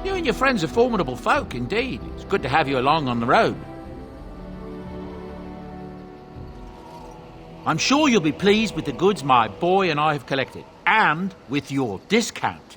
You and your friends are formidable folk, indeed. It's good to have you along on the road. I'm sure you'll be pleased with the goods my boy and I have collected, and with your discount.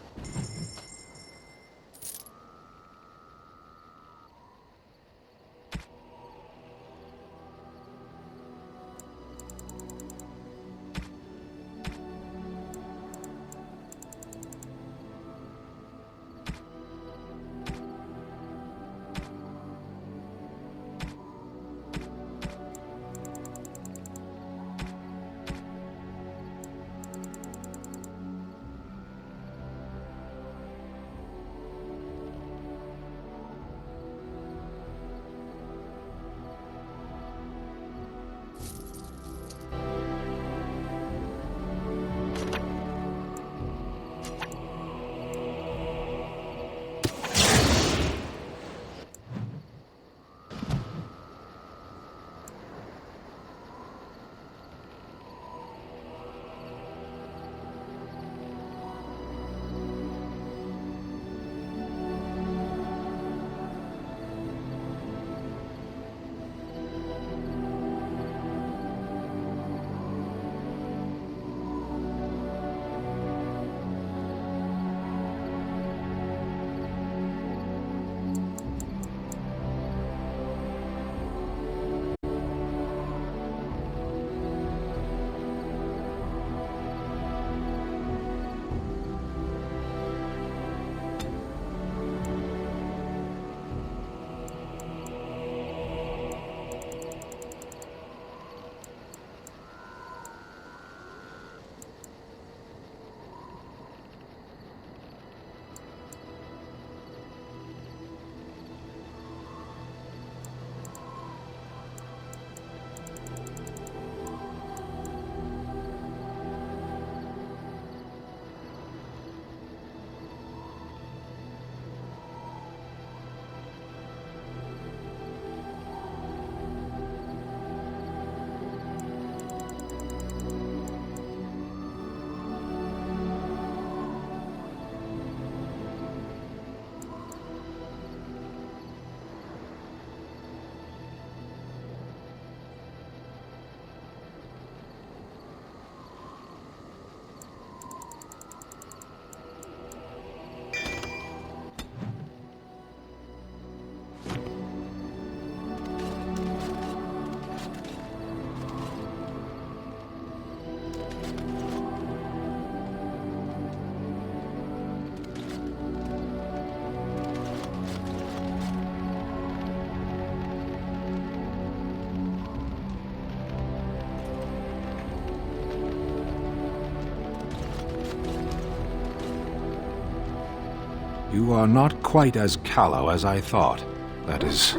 You are not quite as callow as I thought. That is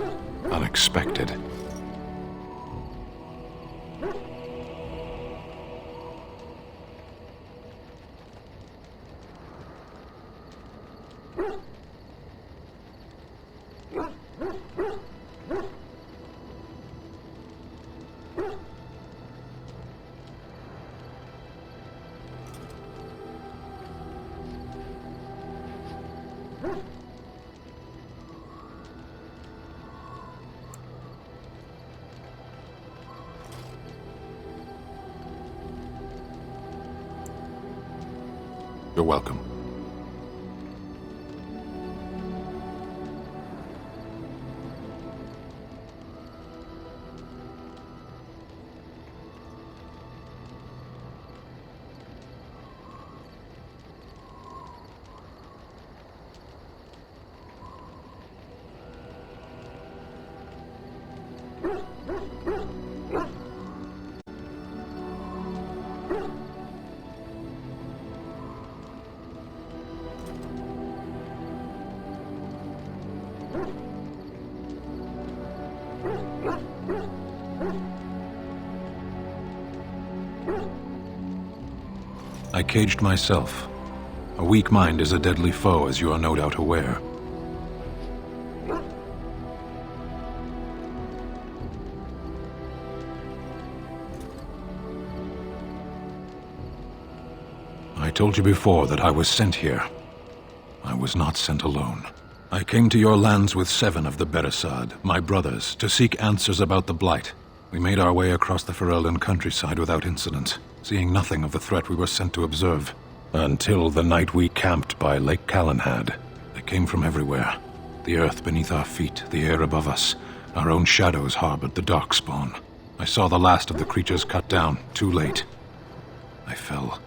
unexpected. You're welcome. I caged myself. A weak mind is a deadly foe, as you are no doubt aware. I told you before that I was sent here. I was not sent alone. I came to your lands with 7 of the Beresad, my brothers, to seek answers about the Blight. We made our way across the Ferelden countryside without incident, seeing nothing of the threat we were sent to observe. Until the night we camped by Lake Calenhad. They came from everywhere. The earth beneath our feet, the air above us. Our own shadows harbored the Darkspawn. I saw the last of the creatures cut down, too late. I fell.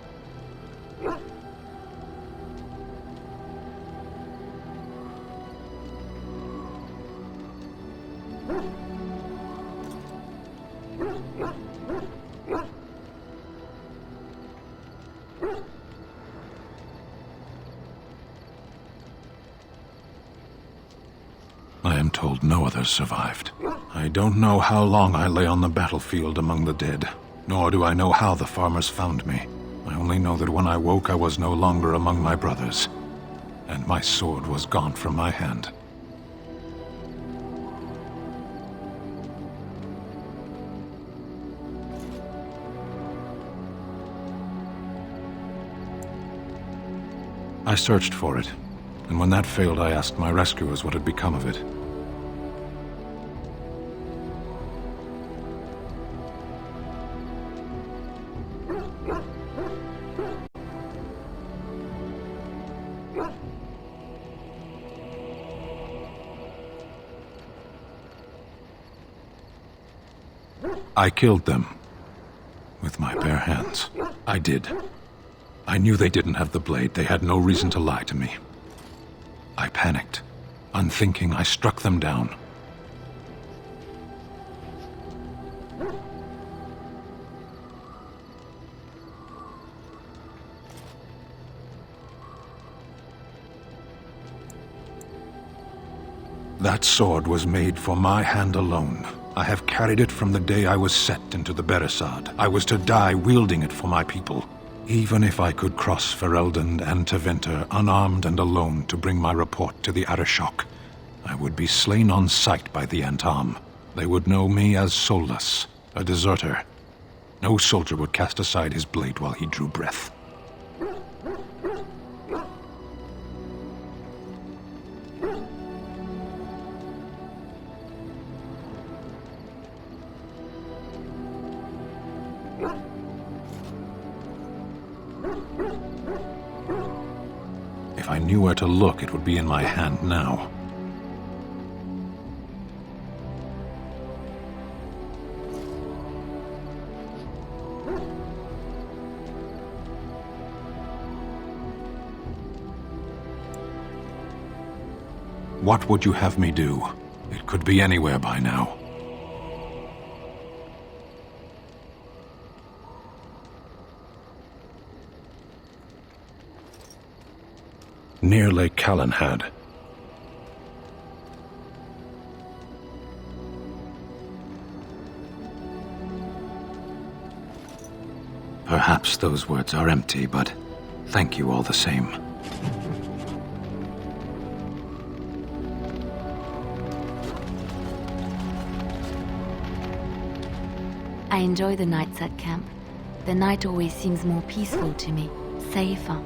I am told no others survived. I don't know how long I lay on the battlefield among the dead, nor do I know how the farmers found me. I only know that when I woke I was no longer among my brothers, and my sword was gone from my hand. I searched for it, and when that failed I asked my rescuers what had become of it. I killed them. With my bare hands. I did. I knew they didn't have the blade. They had no reason to lie to me. I panicked. Unthinking, I struck them down. That sword was made for my hand alone. I have carried it from the day I was set into the Beresad. I was to die wielding it for my people. Even if I could cross Ferelden and Tevinter unarmed and alone to bring my report to the Arishok, I would be slain on sight by the Antam. They would know me as soulless, a deserter. No soldier would cast aside his blade while he drew breath. If I knew where to look, it would be in my hand now. What would you have me do? It could be anywhere by now. near Lake Calenhad. Perhaps those words are empty, but thank you all the same. I enjoy the nights at camp. The night always seems more peaceful to me, safer.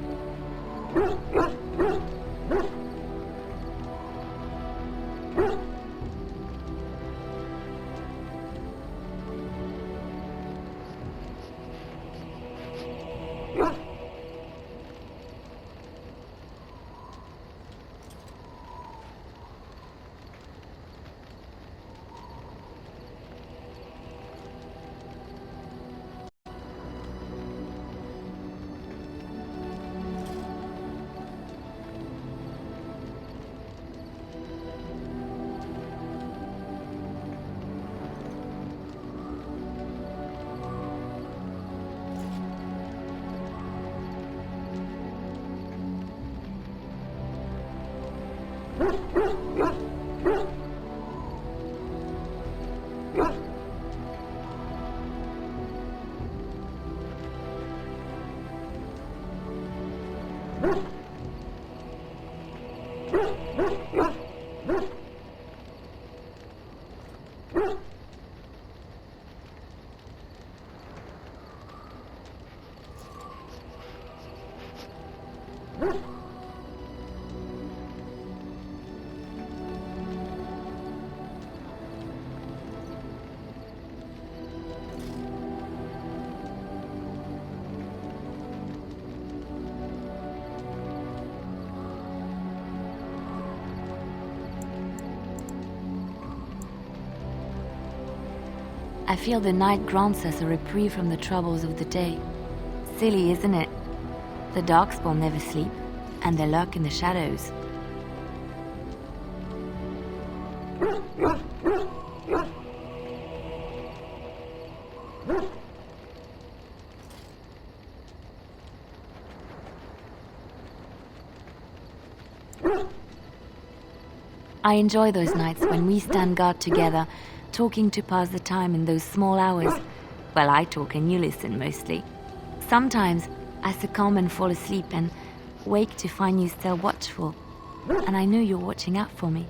I feel the night grants us a reprieve from the troubles of the day. Silly, isn't it? The Darkspawn never sleep, and they lurk in the shadows. I enjoy those nights when we stand guard together, talking to pass the time in those small hours. Well, I talk and you listen mostly. Sometimes I succumb and fall asleep and wake to find you still watchful, and I know you're watching out for me.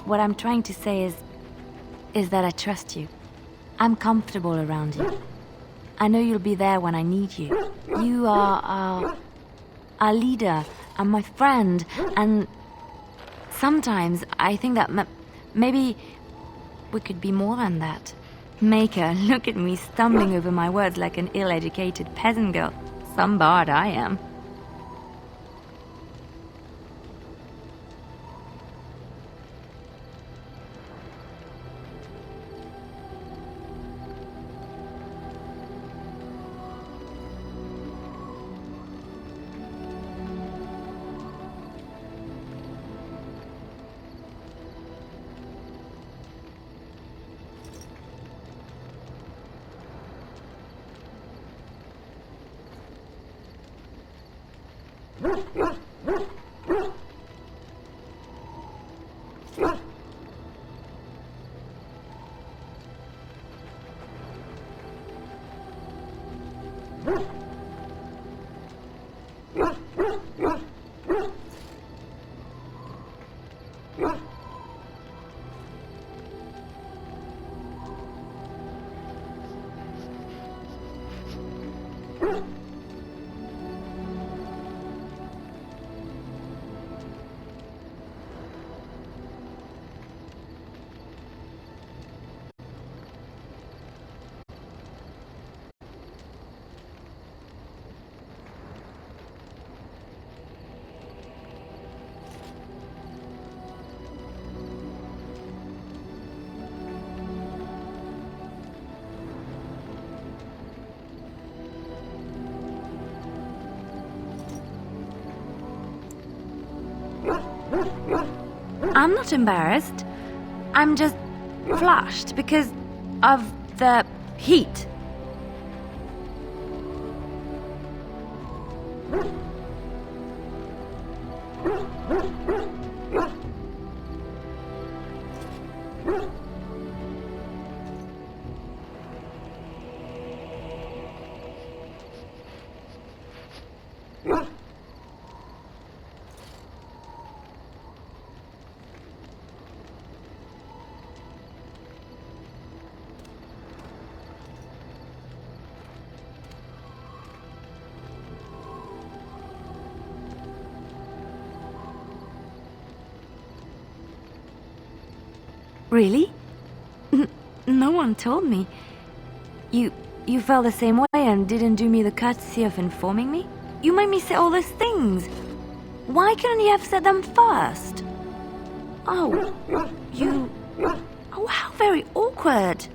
What I'm trying to say is that I trust you. I'm comfortable around you. I know you'll be there when I need you. You are our leader and my friend, and sometimes I think that maybe we could be more than that. Maker, look at me stumbling over my words like an ill-educated peasant girl. Some bard I am. I'm not embarrassed. I'm just flushed because of the heat. Really? No one told me. You felt the same way and didn't do me the courtesy of informing me? You made me say all those things. Why couldn't you have said them first? Oh, you... Oh, how very awkward.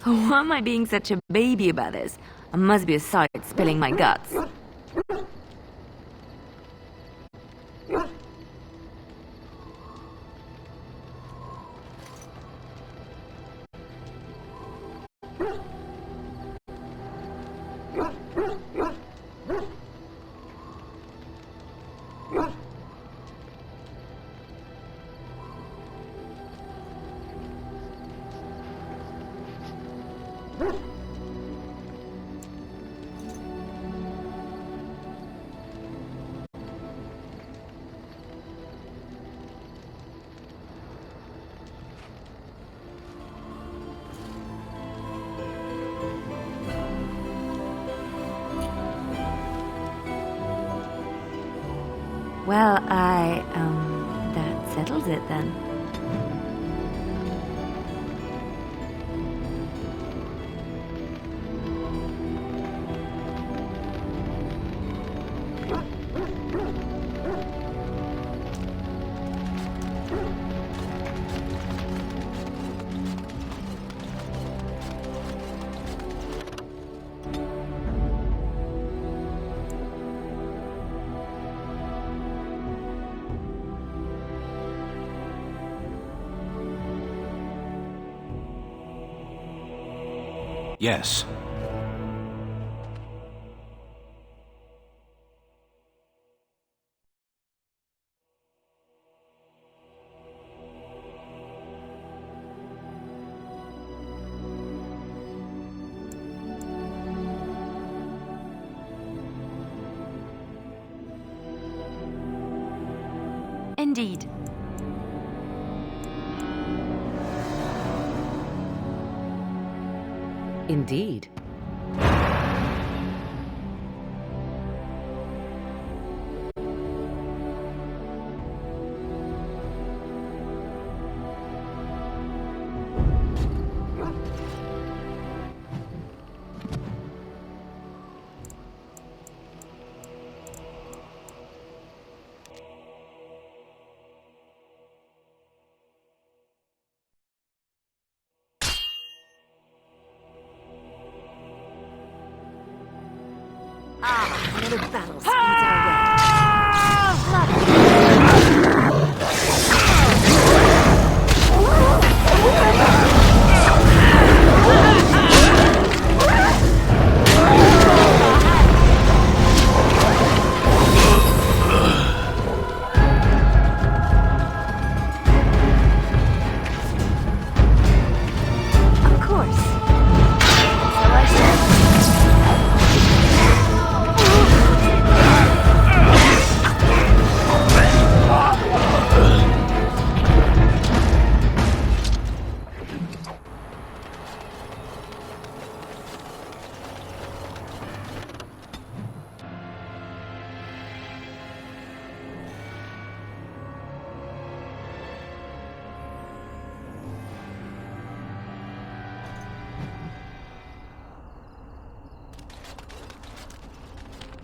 Why am I being such a baby about this? I must be a sight spilling my guts. Well, that settles it then. Yes. Indeed. Indeed. Another battle speeds our way. Of course. So I should.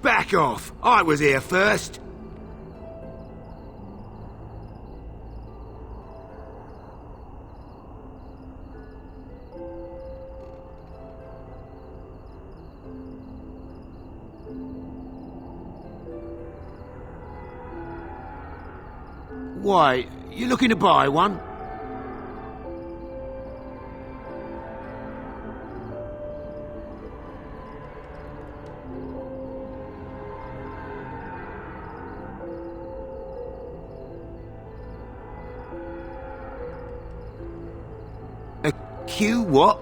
Back off! I was here first! Why, you looking to buy one? A Q what?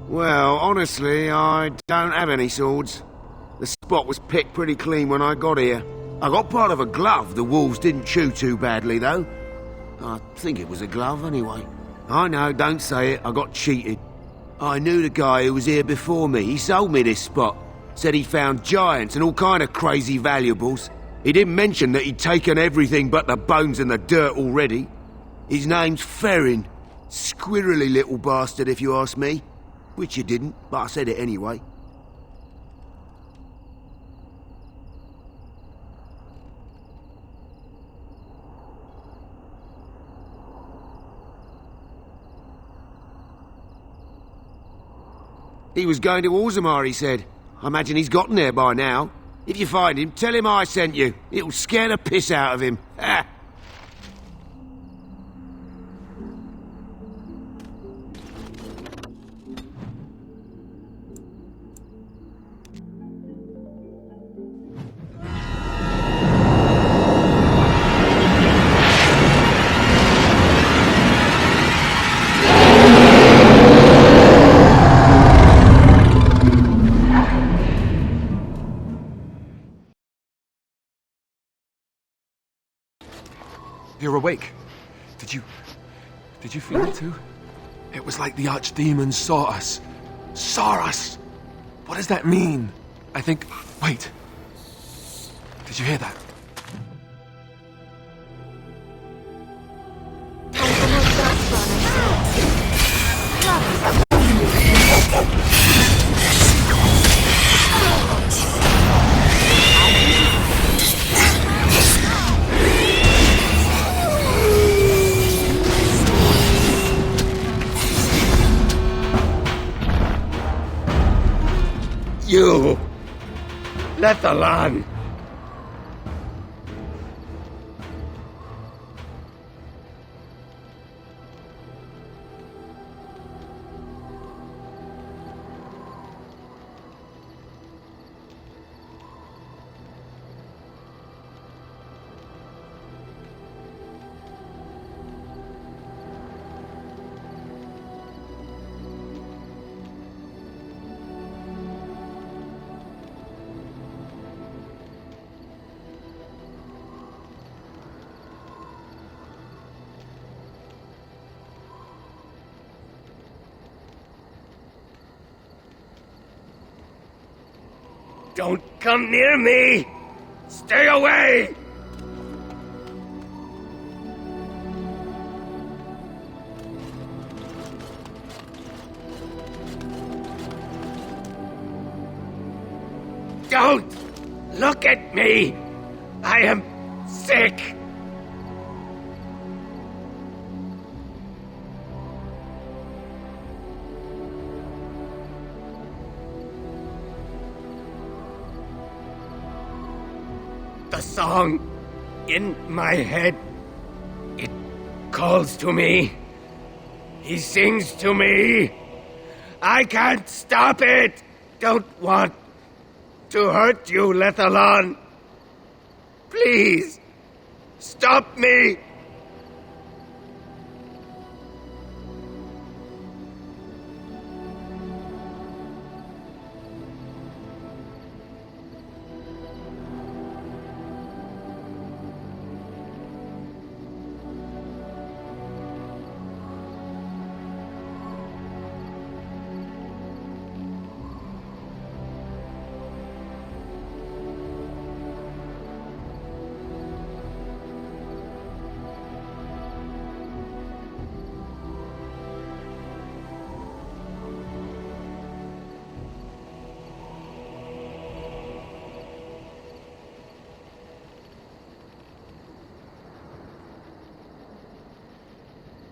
Well, honestly, I don't have any swords. The spot was picked pretty clean when I got here. I got part of a glove the wolves didn't chew too badly, though. I think it was a glove, anyway. I know, don't say it, I got cheated. I knew the guy who was here before me. He sold me this spot. Said he found giants and all kind of crazy valuables. He didn't mention that he'd taken everything but the bones and the dirt already. His name's Ferrin. Squirrely little bastard, if you ask me. Which you didn't, but I said it anyway. He was going to Orzammar, he said. I imagine he's gotten there by now. If you find him, tell him I sent you. It'll scare the piss out of him. Ha! You're awake. Did you feel it too? It was like the archdemons saw us. Saw us! What does that mean? I think... Wait. Did you hear that? You! Let the land! Don't come near me! Stay away! Don't look at me! I am sick! The song in my head, it calls to me. He sings to me. I can't stop it! Don't want to hurt you, Lethalon. Please, stop me!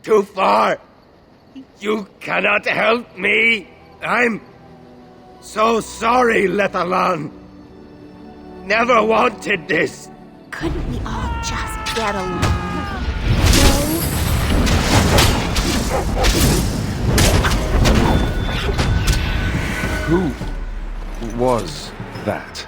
Too far! You cannot help me! I'm so sorry, Lethalon. Never wanted this. Couldn't we all just get along? Who was that?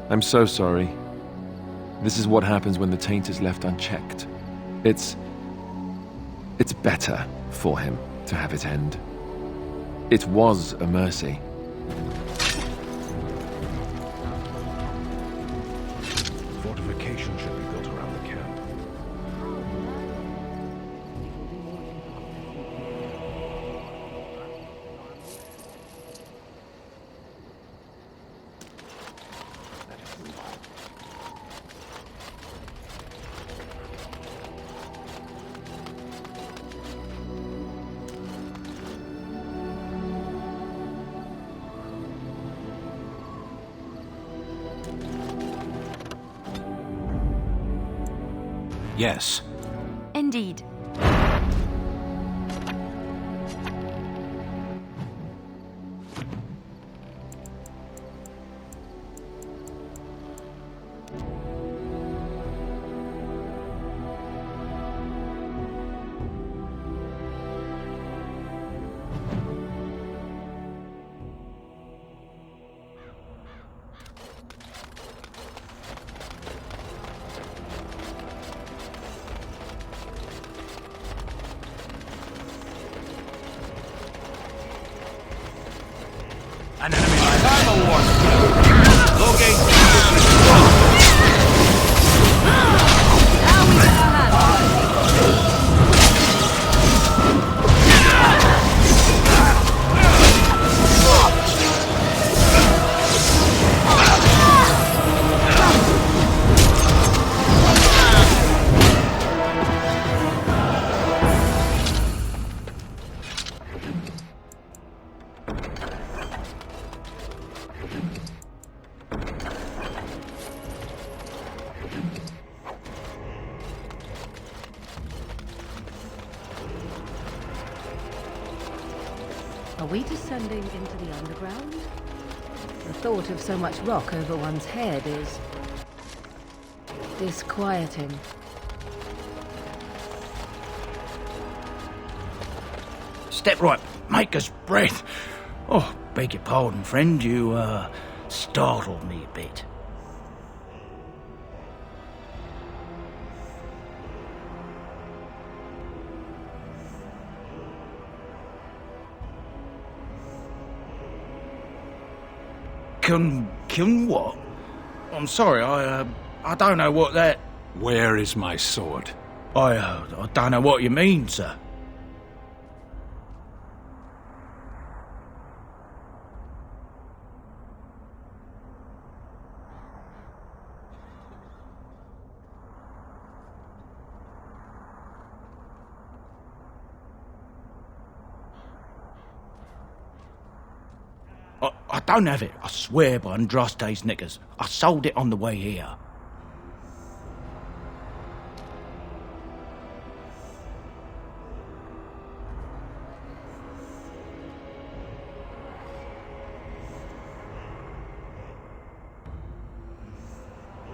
I'm so sorry. This is what happens when the taint is left unchecked. It's better for him to have it end. It was a mercy. Fortification should be built around the camp. Yes. Indeed. An enemy line. I'm a warning. Locate. Are we descending into the underground? The thought of so much rock over one's head is disquieting. Step right, make us breath. Oh, beg your pardon, friend, you, startled me a bit. Can what? I'm sorry, I don't know what that... Where is my sword? I don't know what you mean, sir. I don't have it, I swear by Andraste's knickers. I sold it on the way here.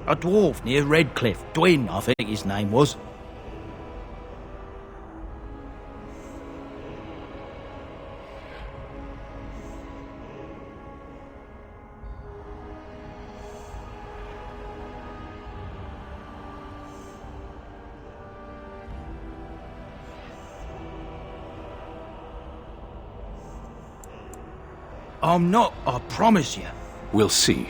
A dwarf near Redcliffe, Dwyn, I think his name was. I'm not, I promise you. We'll see.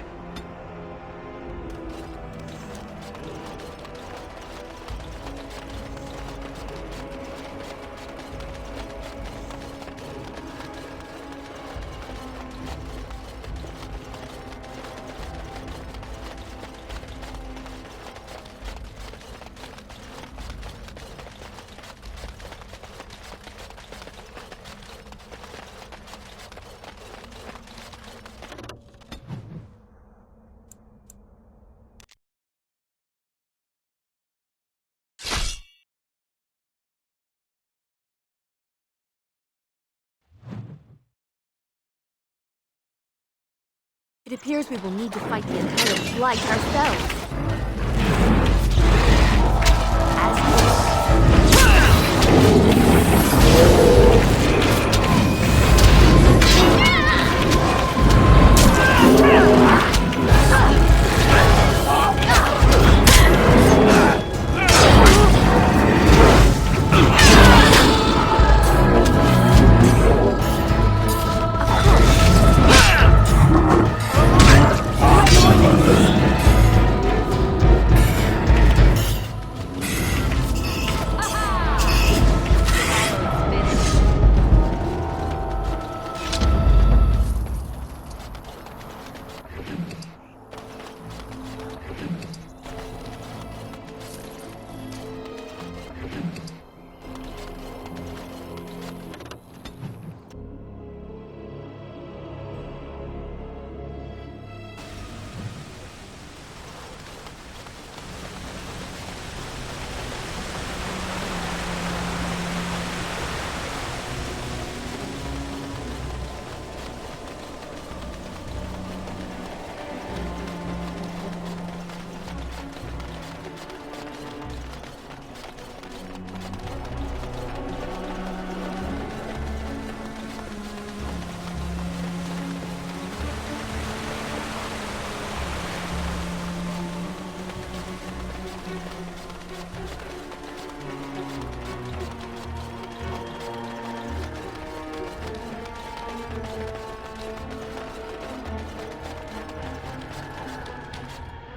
It appears we will need to fight the entire Blight ourselves.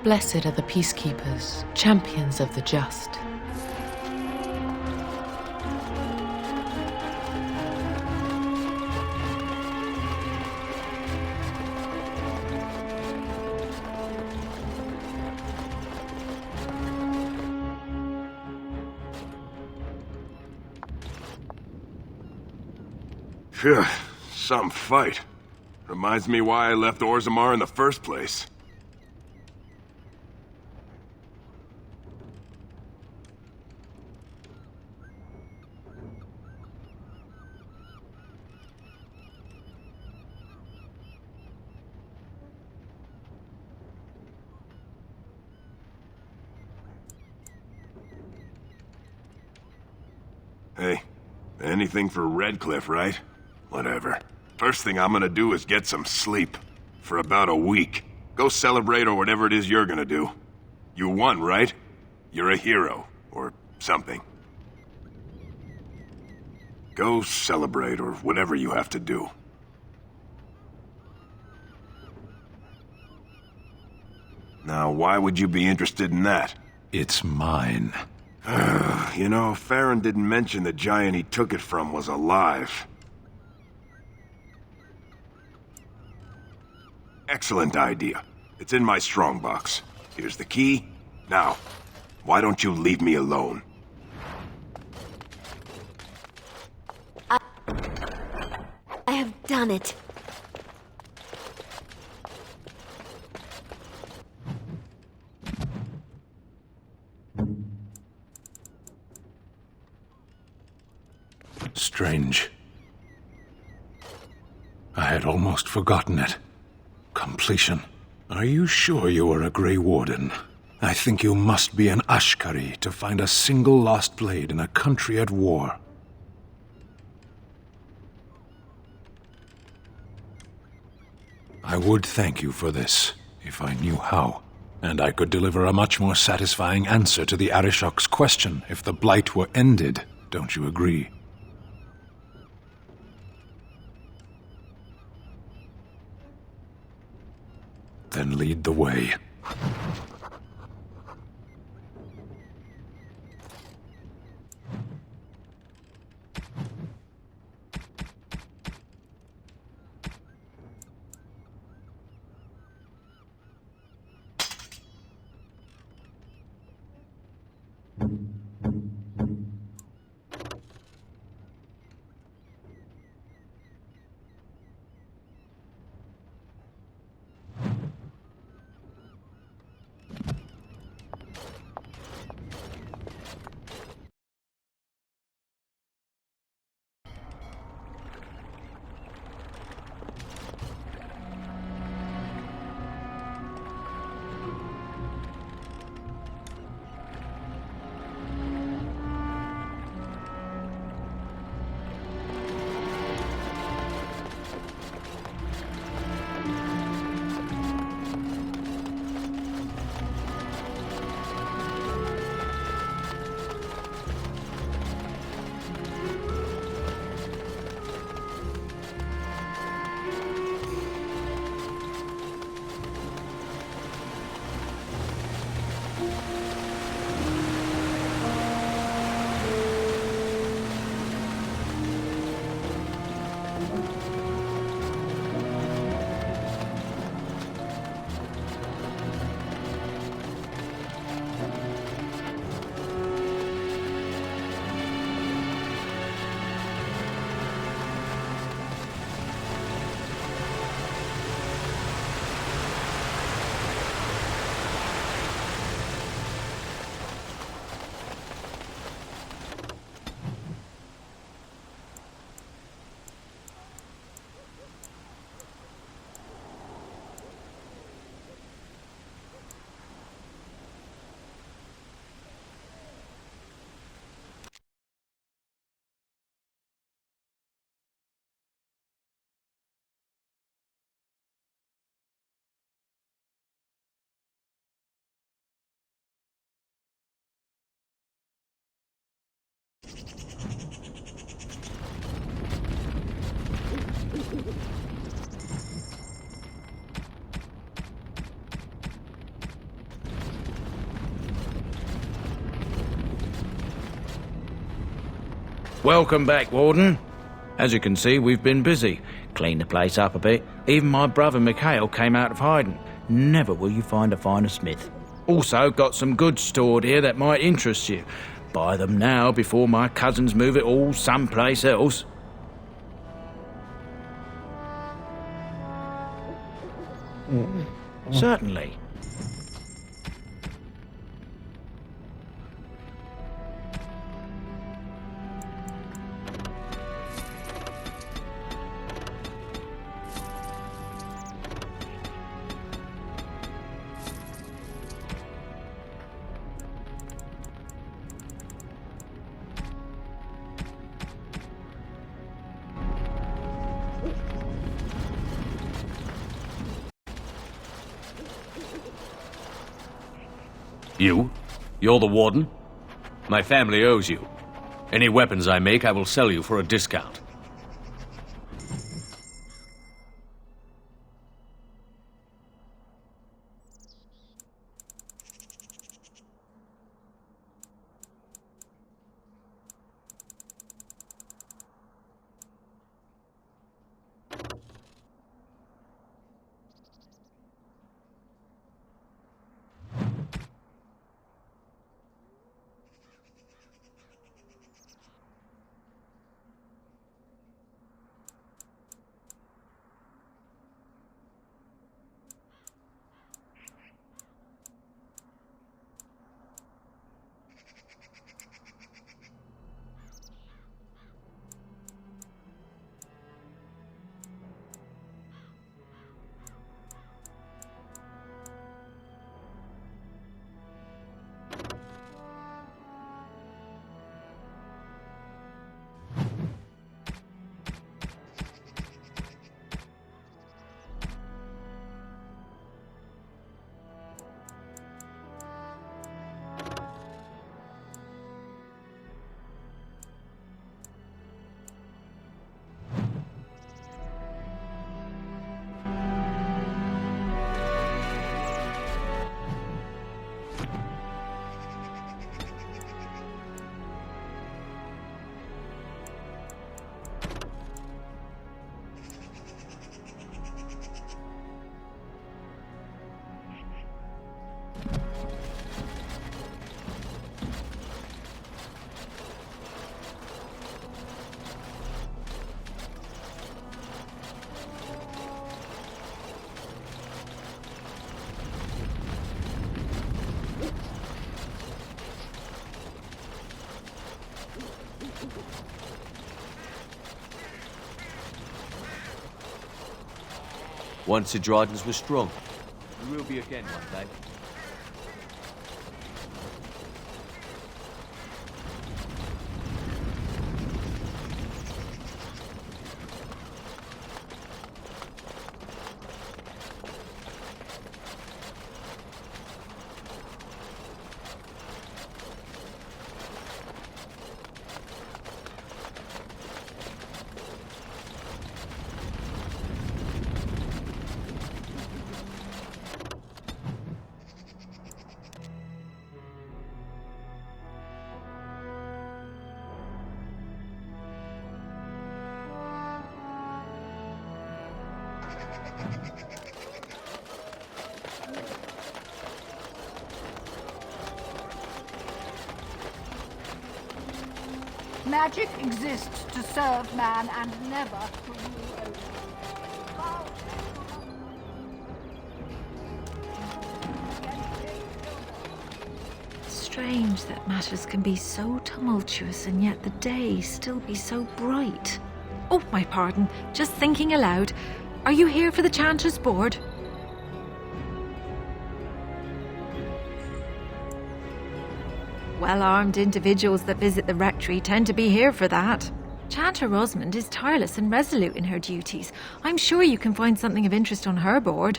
Blessed are the peacekeepers, champions of the just. Phew, some fight. Reminds me why I left Orzammar in the first place. Hey, anything for Redcliffe, right? Whatever. First thing I'm gonna do is get some sleep. For about a week. Go celebrate or whatever it is you're gonna do. You won, right? You're a hero. Or something. Go celebrate or whatever you have to do. Now, why would you be interested in that? It's mine. You know, Farron didn't mention the giant he took it from was alive. Excellent idea. It's in my strongbox. Here's the key. Now, why don't you leave me alone? I have done it. Strange. I had almost forgotten it. Completion. Are you sure you are a Grey Warden? I think you must be an Ashkari to find a single lost blade in a country at war. I would thank you for this, if I knew how. And I could deliver a much more satisfying answer to the Arishok's question if the Blight were ended. Don't you agree? Then lead the way. Welcome back, Warden. As you can see, we've been busy. Cleaned the place up a bit. Even my brother Mikhail came out of hiding. Never will you find a finer smith. Also, got some goods stored here that might interest you. Buy them now before my cousins move it all someplace else. Certainly. You? You're the Warden? My family owes you. Any weapons I make, I will sell you for a discount. Once the Drytons were strong. We will be again one day. Magic exists to serve man and never to rule over. Strange that matters can be so tumultuous and yet the day still be so bright. Oh, my pardon. Just thinking aloud. Are you here for the Chanters' Board? Well-armed individuals that visit the rectory tend to be here for that. Chanter Rosamond is tireless and resolute in her duties. I'm sure you can find something of interest on her board.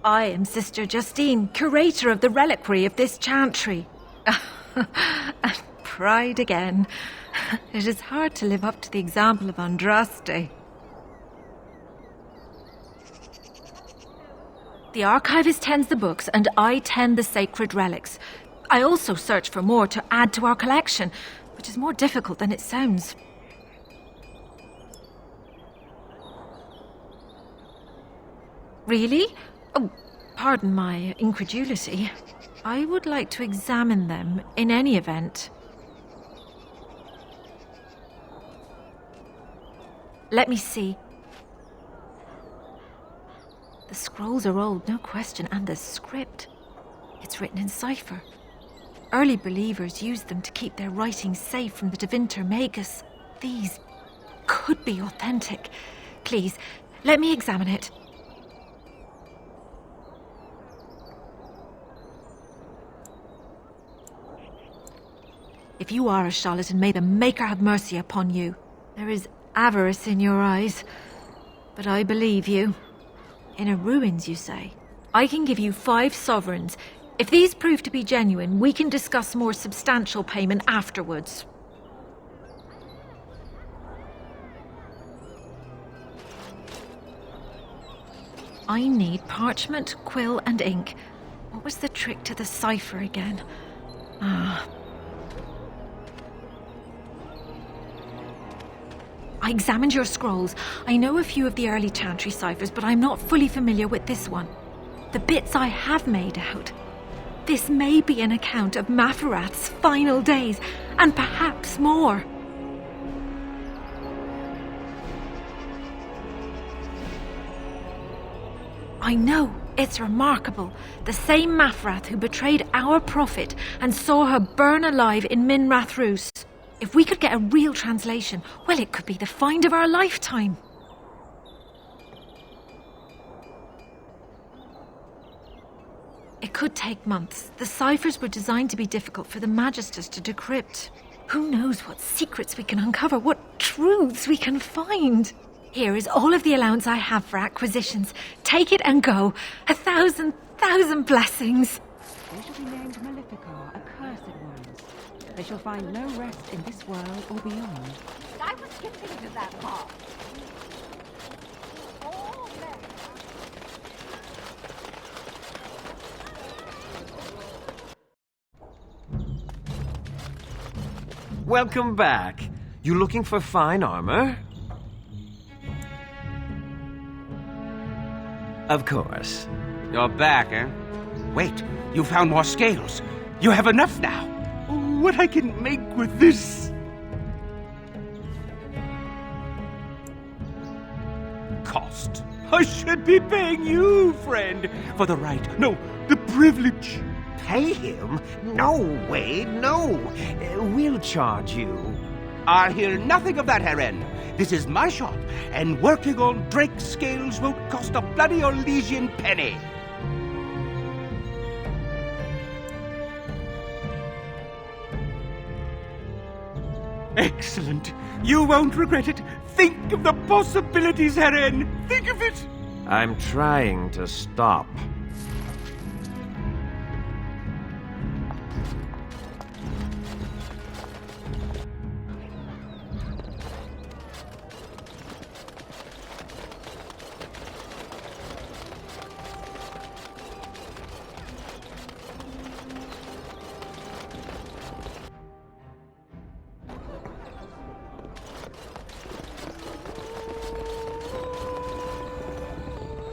I am Sister Justine, curator of the reliquary of this chantry. And pride again. It is hard to live up to the example of Andraste. The archivist tends the books, and I tend the sacred relics. I also search for more to add to our collection, which is more difficult than it sounds. Really? Oh, pardon my incredulity. I would like to examine them in any event. Let me see. The scrolls are old, no question, and the script. It's written in cipher. Early believers used them to keep their writings safe from the Devinter Magus. These could be authentic. Please, let me examine it. If you are a charlatan, may the Maker have mercy upon you. There is avarice in your eyes, but I believe you. Inner ruins, you say? I can give you 5 sovereigns. If these prove to be genuine, we can discuss more substantial payment afterwards. I need parchment, quill, and ink. What was the trick to the cipher again? I examined your scrolls. I know a few of the early Chantry ciphers, but I'm not fully familiar with this one. The bits I have made out. This may be an account of Maferath's final days, and perhaps more. I know, it's remarkable. The same Maferath who betrayed our prophet and saw her burn alive in Minrath Rus. If we could get a real translation, well, it could be the find of our lifetime. It could take months. The ciphers were designed to be difficult for the Magisters to decrypt. Who knows what secrets we can uncover, what truths we can find. Here is all of the allowance I have for acquisitions. Take it and go. 1,000 blessings. They shall be named Maleficar, accursed ones. They shall find no rest in this world or beyond. I was getting to that part. All men. Welcome back. You looking for fine armor? Of course. You're back, eh? Wait, you found more scales. You have enough now. What I can make with this... Cost. I should be paying you, friend, for the right, no, the privilege. Pay him? No, Wade, no. We'll charge you. I'll hear nothing of that, Heren. This is my shop, and working on Drake's scales won't cost a bloody Orlesian penny. Excellent. You won't regret it. Think of the possibilities, Heren. Think of it. I'm trying to stop.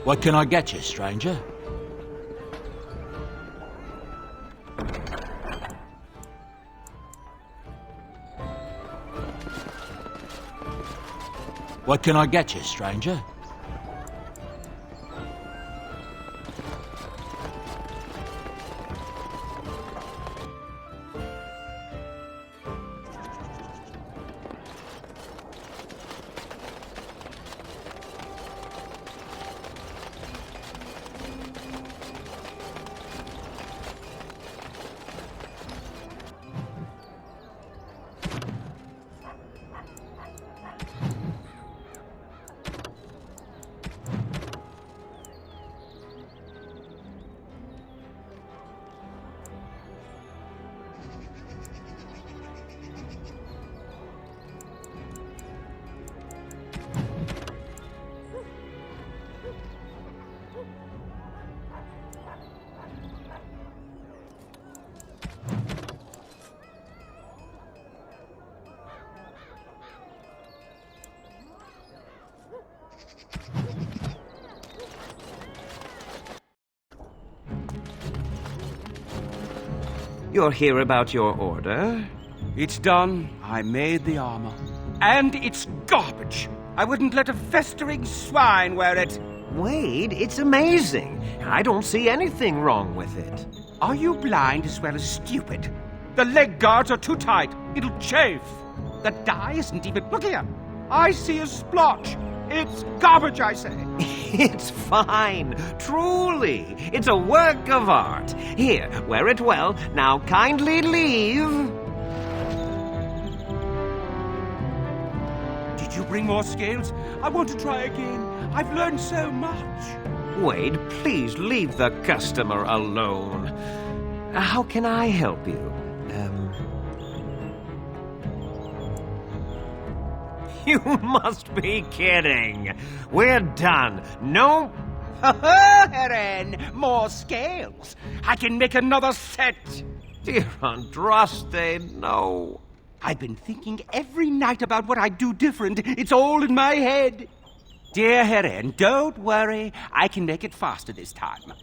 What can I get you, stranger? What can I get you, stranger? You're here about your order? It's done. I made the armor. And it's garbage. I wouldn't let a festering swine wear it. Wade, it's amazing. I don't see anything wrong with it. Are you blind as well as stupid? The leg guards are too tight. It'll chafe. The dye isn't even... Look here. I see a splotch. It's garbage, I say. It's fine. Truly. It's a work of art. Here, wear it well. Now kindly leave. Did you bring more scales? I want to try again. I've learned so much. Wade, please leave the customer alone. How can I help you? You must be kidding. We're done. No. Heren, more scales. I can make another set. Dear Andraste, no. I've been thinking every night about what I'd do different. It's all in my head. Dear Heren, don't worry. I can make it faster this time.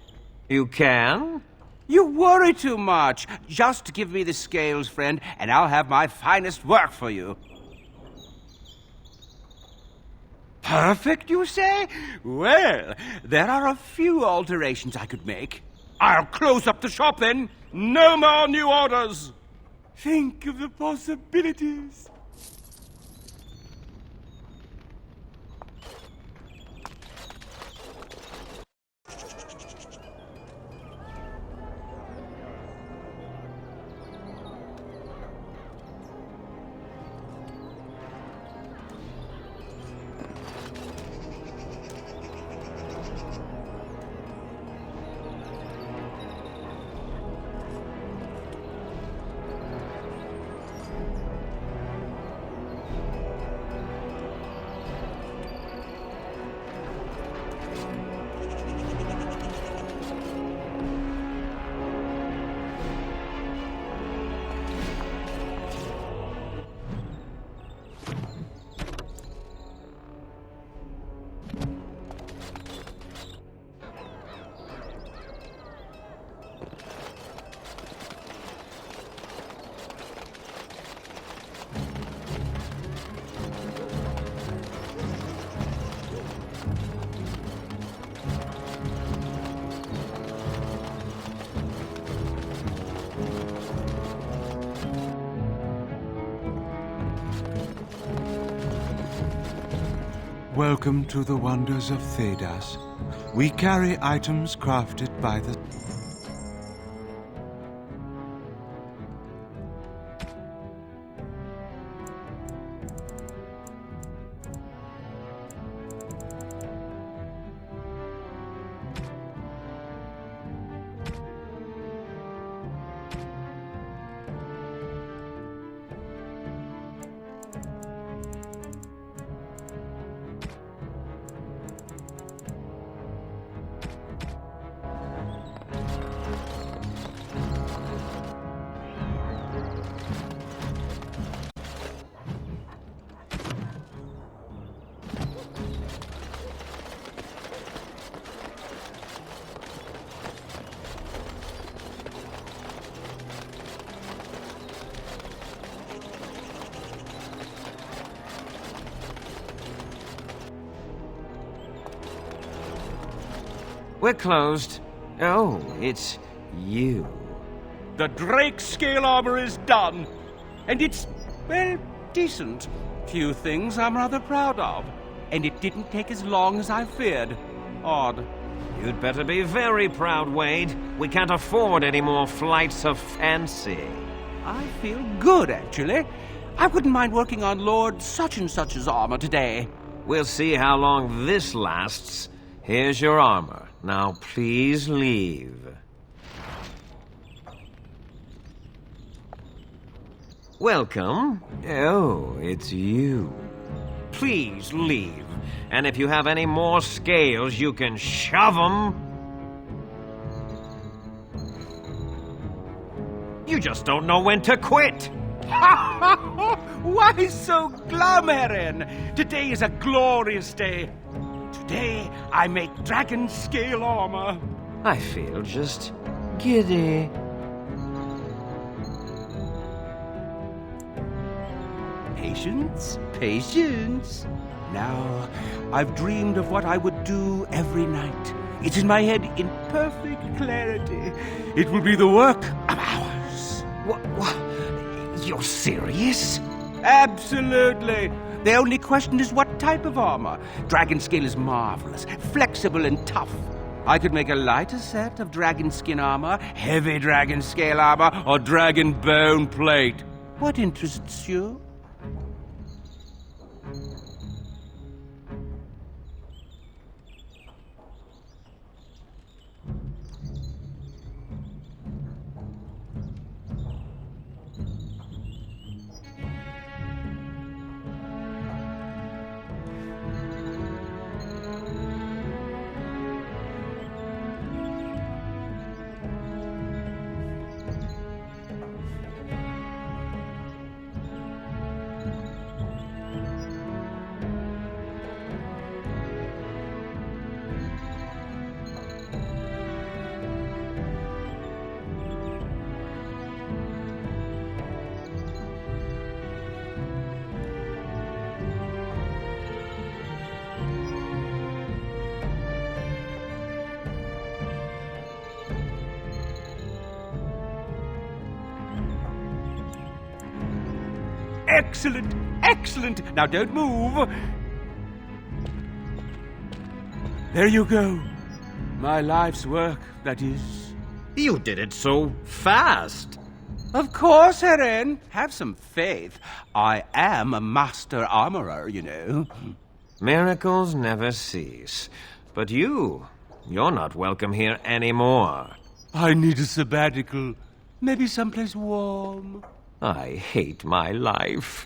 You can? You worry too much. Just give me the scales, friend, and I'll have my finest work for you. Perfect, you say? Well, there are a few alterations I could make. I'll close up the shop then. No more new orders. Think of the possibilities. Welcome to the wonders of Thedas. We carry items crafted by the... We're closed. Oh, it's you. The Drake scale armor is done. And it's, well, decent. Few things I'm rather proud of. And it didn't take as long as I feared. Odd. You'd better be very proud, Wade. We can't afford any more flights of fancy. I feel good, actually. I wouldn't mind working on Lord such-and-such's armor today. We'll see how long this lasts. Here's your armor. Now please leave. Welcome. Oh, it's you. Please leave. And if you have any more scales, you can shove them. You just don't know when to quit. Why so glum, Heron? Today is a glorious day. Today, I make dragon scale armor. I feel just giddy. Patience, patience. Now, I've dreamed of what I would do every night. It's in my head in perfect clarity. It will be the work of hours. What? You're serious? Absolutely. The only question is what type of armor. Dragon scale is marvelous, flexible and tough. I could make a lighter set of dragon skin armor, heavy dragon scale armor, or dragon bone plate. What interests you? Excellent! Excellent! Now don't move! There you go. My life's work, that is. You did it so fast. Of course, Heron. Have some faith. I am a master armorer, you know. Miracles never cease. But you're not welcome here anymore. I need a sabbatical. Maybe someplace warm. I hate my life.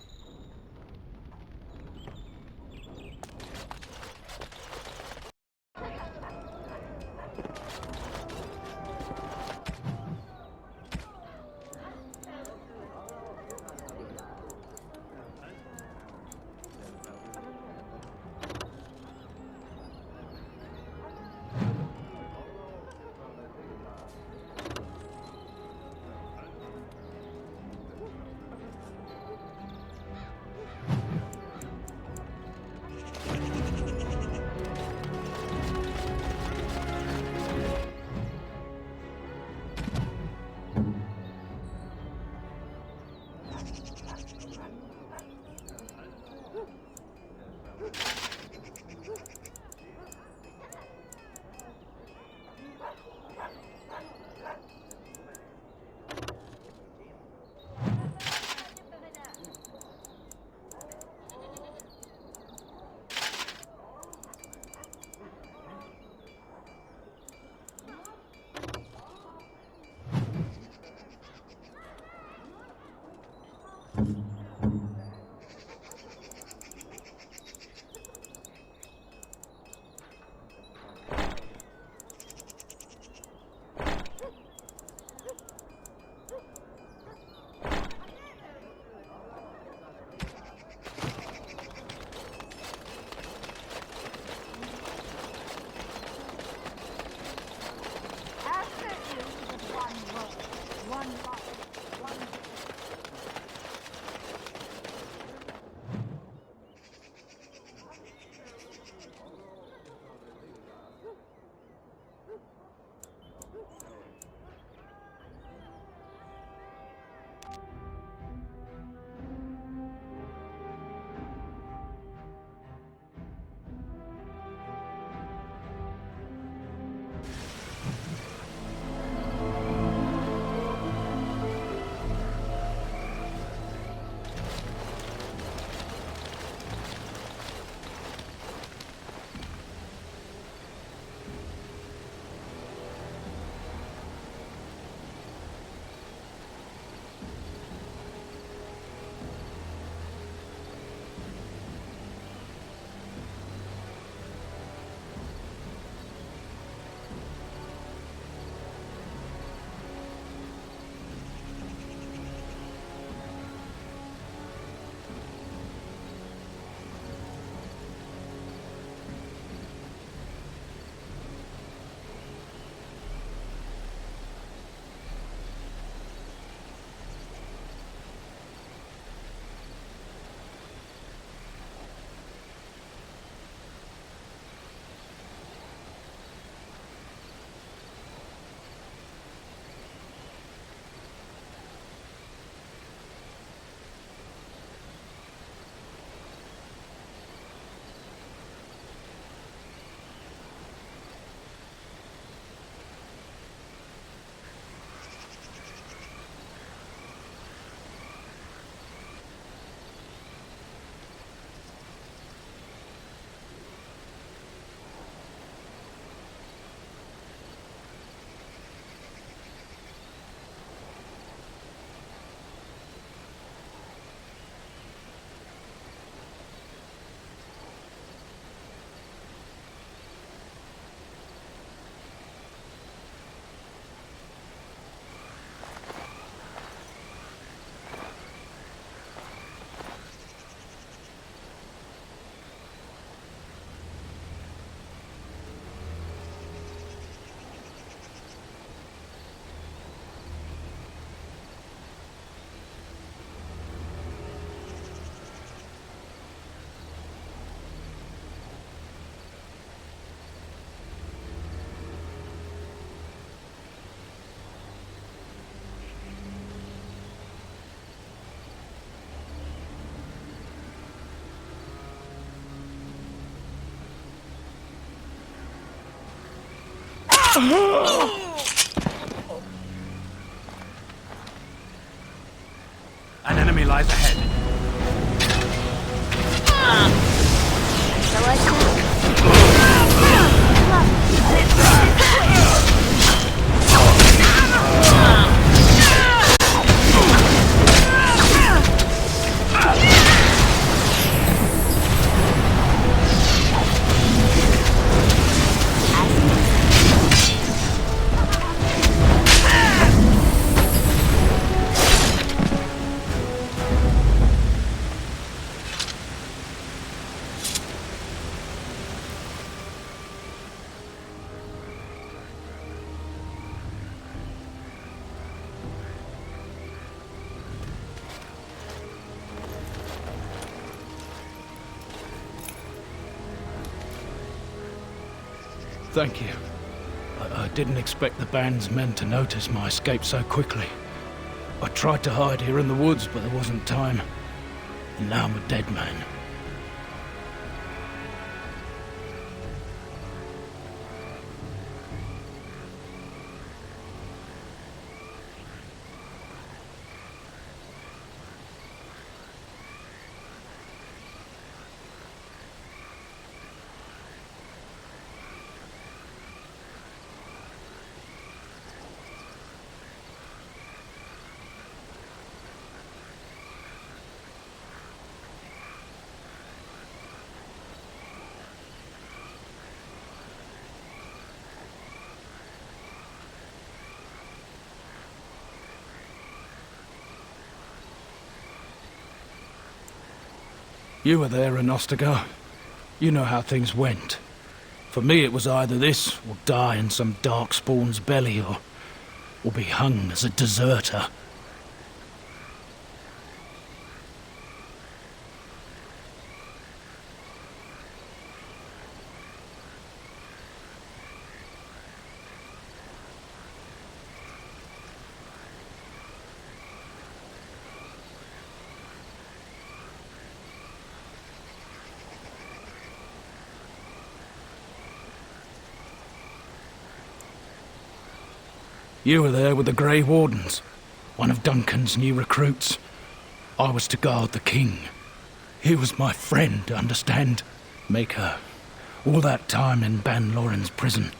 An enemy lies ahead. So I said. Thank you. I didn't expect the band's men to notice my escape so quickly. I tried to hide here in the woods, but there wasn't time. And now I'm a dead man. You were there in Ostagar. You know how things went. For me, it was either this, or die in some dark spawn's belly, or be hung as a deserter. You were there with the Grey Wardens, one of Duncan's new recruits. I was to guard the king. He was my friend, understand? Maker. All that time in Ban Loren's prison.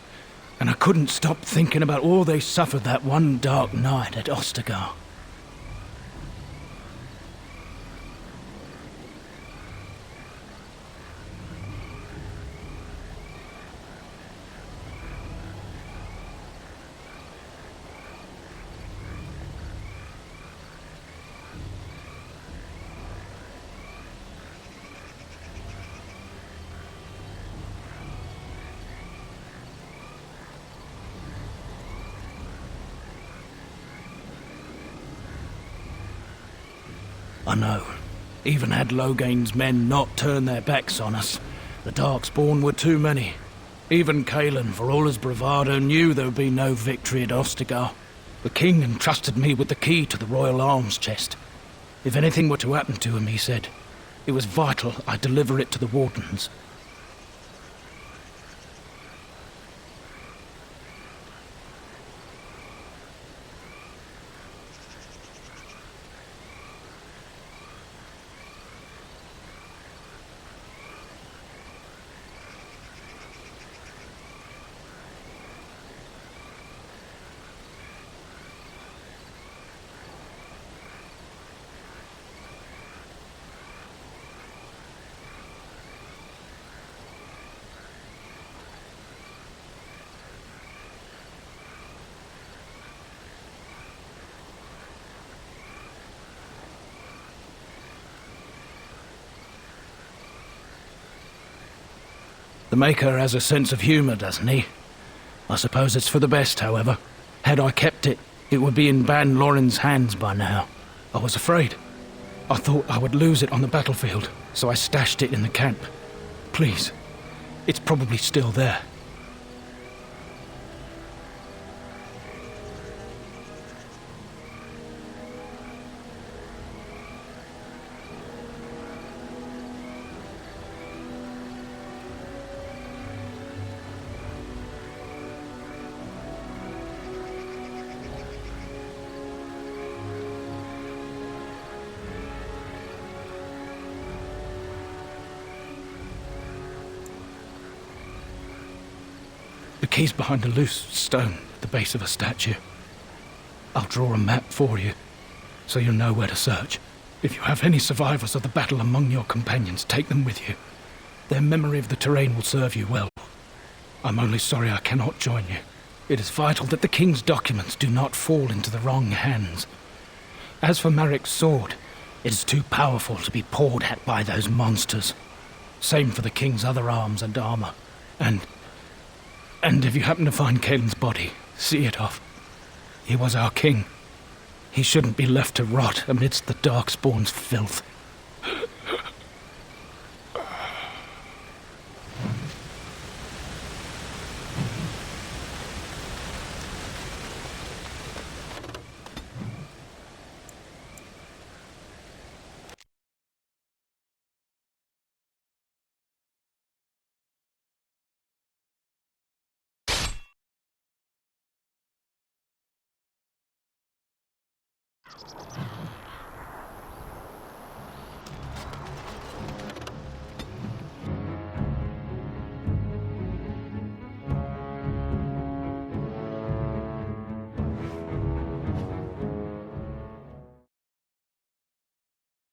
And I couldn't stop thinking about all they suffered that one dark night at Ostagar. I know. Even had Logain's men not turned their backs on us, the Darkspawn were too many. Even Cailan, for all his bravado, knew there would be no victory at Ostagar. The king entrusted me with the key to the royal arms chest. If anything were to happen to him, he said, it was vital I deliver it to the Wardens. The Maker has a sense of humour, doesn't he? I suppose it's for the best, however. Had I kept it, it would be in Ban Loren's hands by now. I was afraid. I thought I would lose it on the battlefield, so I stashed it in the camp. Please, it's probably still there. The key's behind a loose stone at the base of a statue. I'll draw a map for you, so you'll know where to search. If you have any survivors of the battle among your companions, take them with you. Their memory of the terrain will serve you well. I'm only sorry I cannot join you. It is vital that the king's documents do not fall into the wrong hands. As for Marik's sword, it is too powerful to be pawed at by those monsters. Same for the king's other arms and armor. And if you happen to find Kaelin's body, see it off. He was our king. He shouldn't be left to rot amidst the Darkspawn's filth.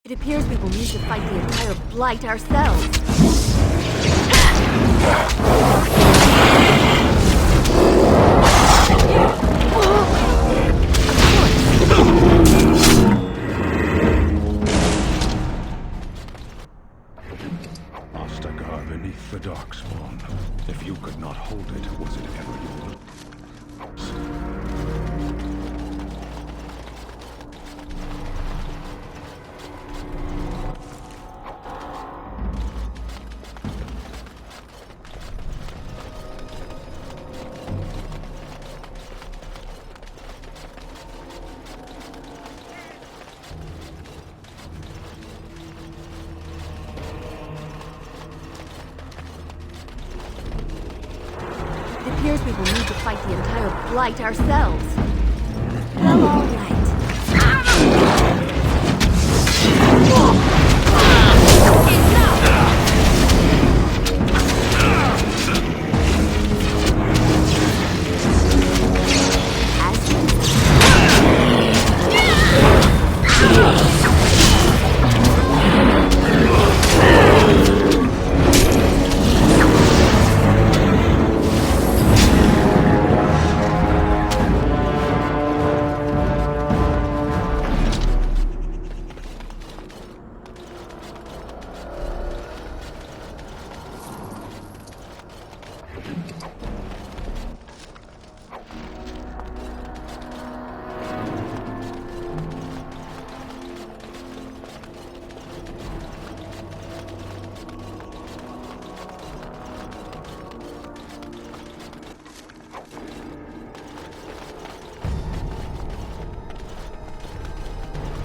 It appears we will need to fight the entire Blight ourselves. Ostagar beneath the Darkspawn. If you could not hold it, was it ever yours? It appears we will need to fight the entire Blight ourselves. Well, all right.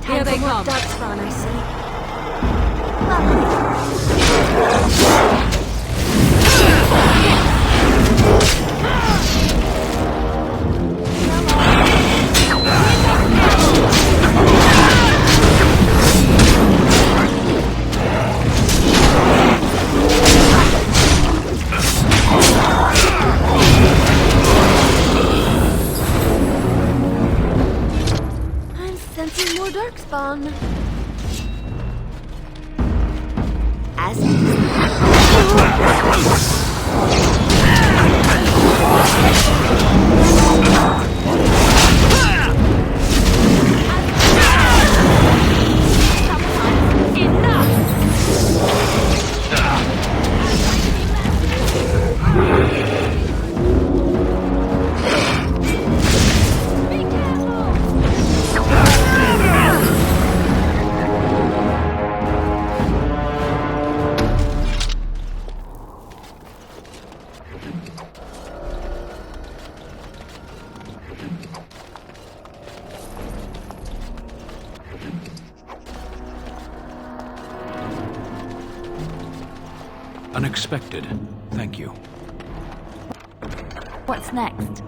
Here they come. Darkspawn, I see. I'm sensing more Darkspawn. Unexpected. Thank you. What's next?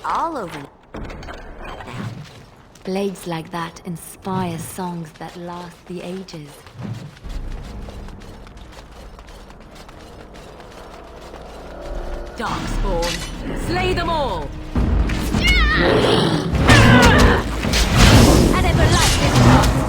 all over now. Blades like that inspire songs that last the ages. Darkspawn, slay them all! I never liked this stuff.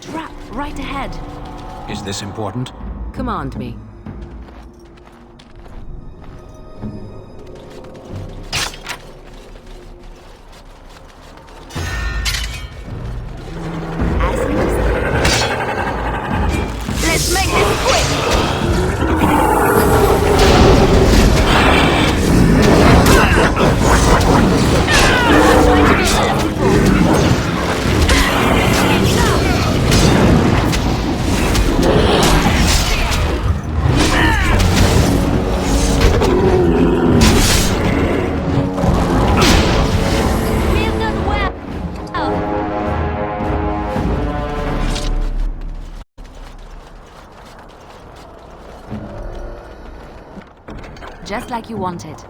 Trap right ahead. Is this important? Command me. Let's make this quick! We've done well. Just like you wanted.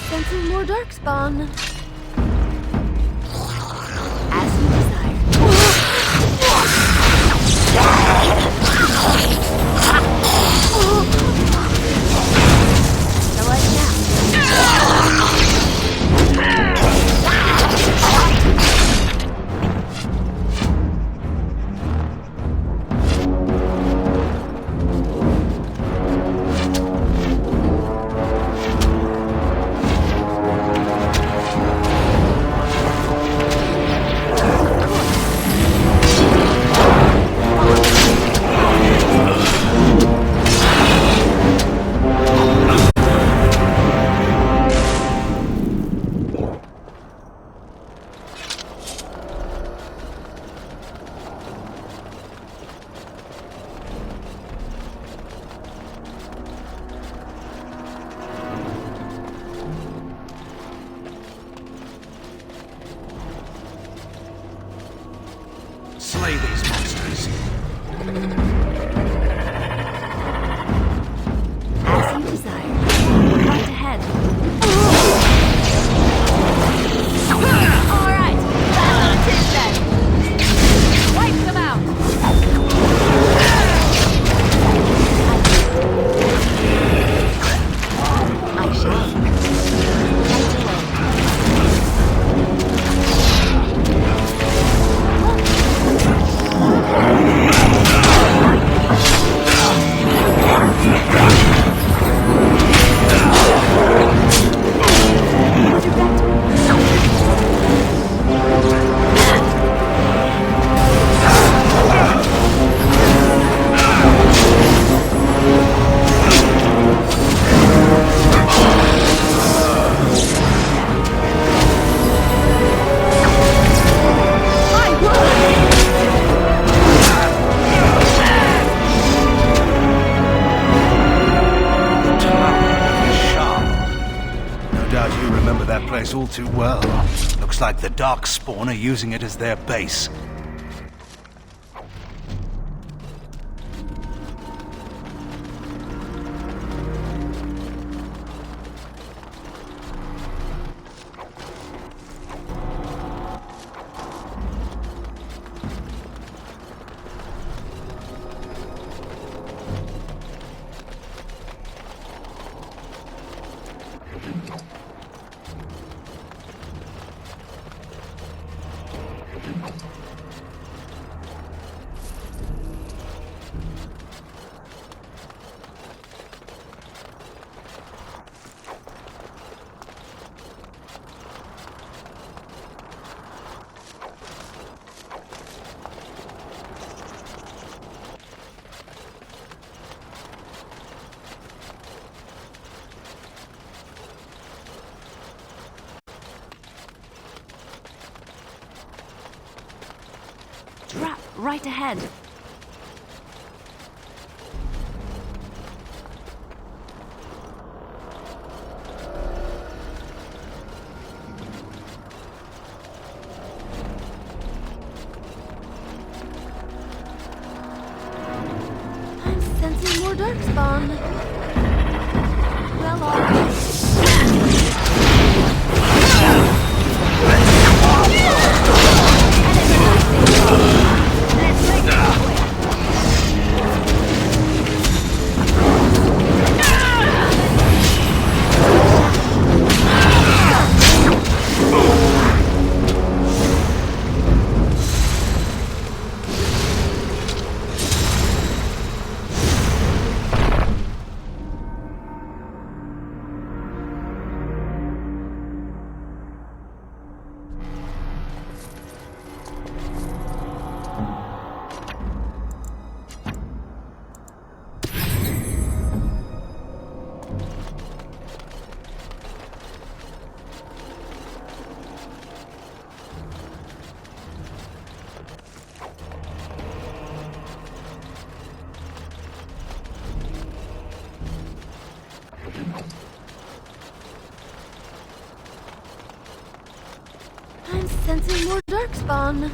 Sensing more darkspawn. As you Slay these monsters. As you desire. Right ahead. All right, that's it then. Wipe them out. I shall. Right away. place all too well. Looks like the Darkspawn are using it as their base. Trap right ahead. I'm sensing more Darkspawn. Well, all right. I'm sensing more Darkspawn.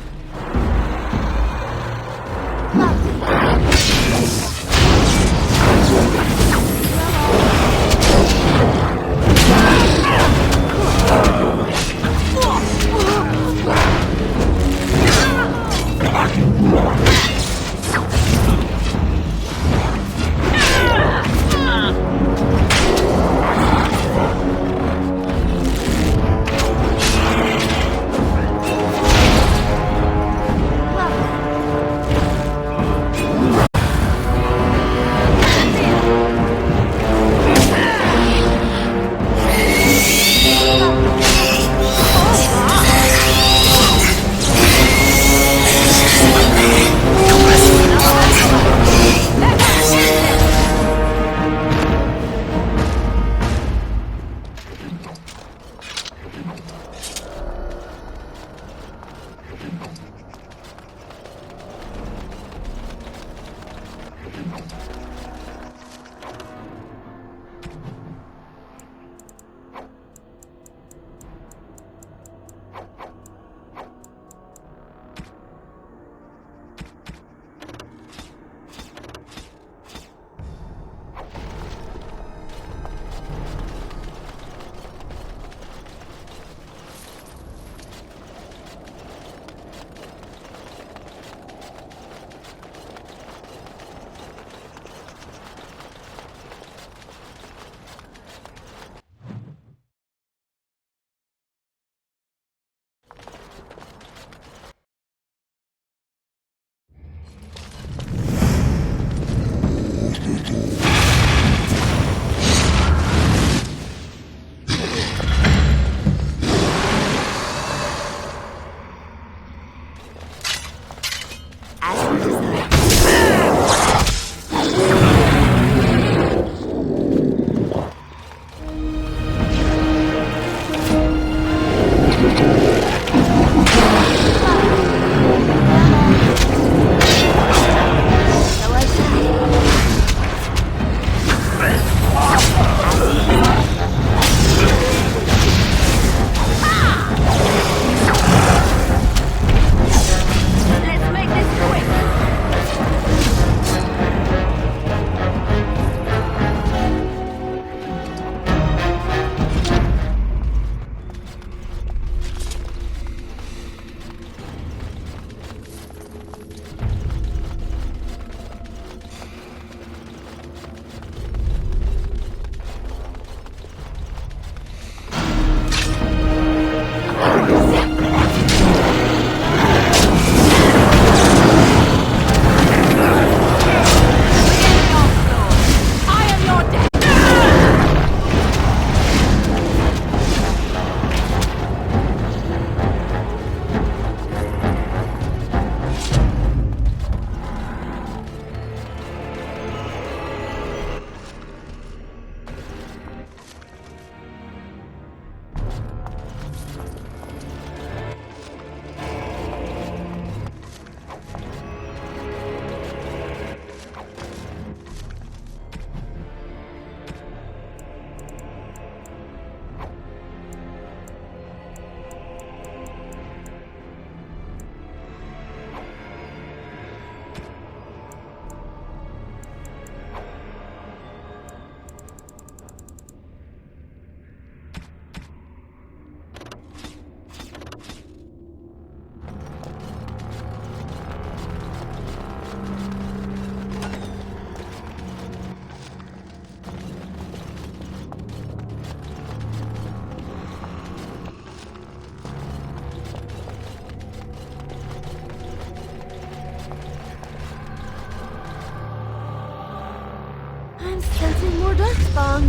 Darkspawn.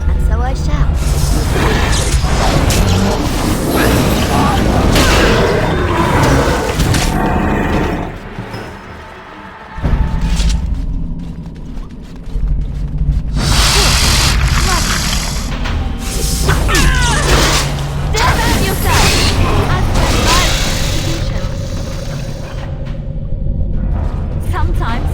And so I shall. Sometimes.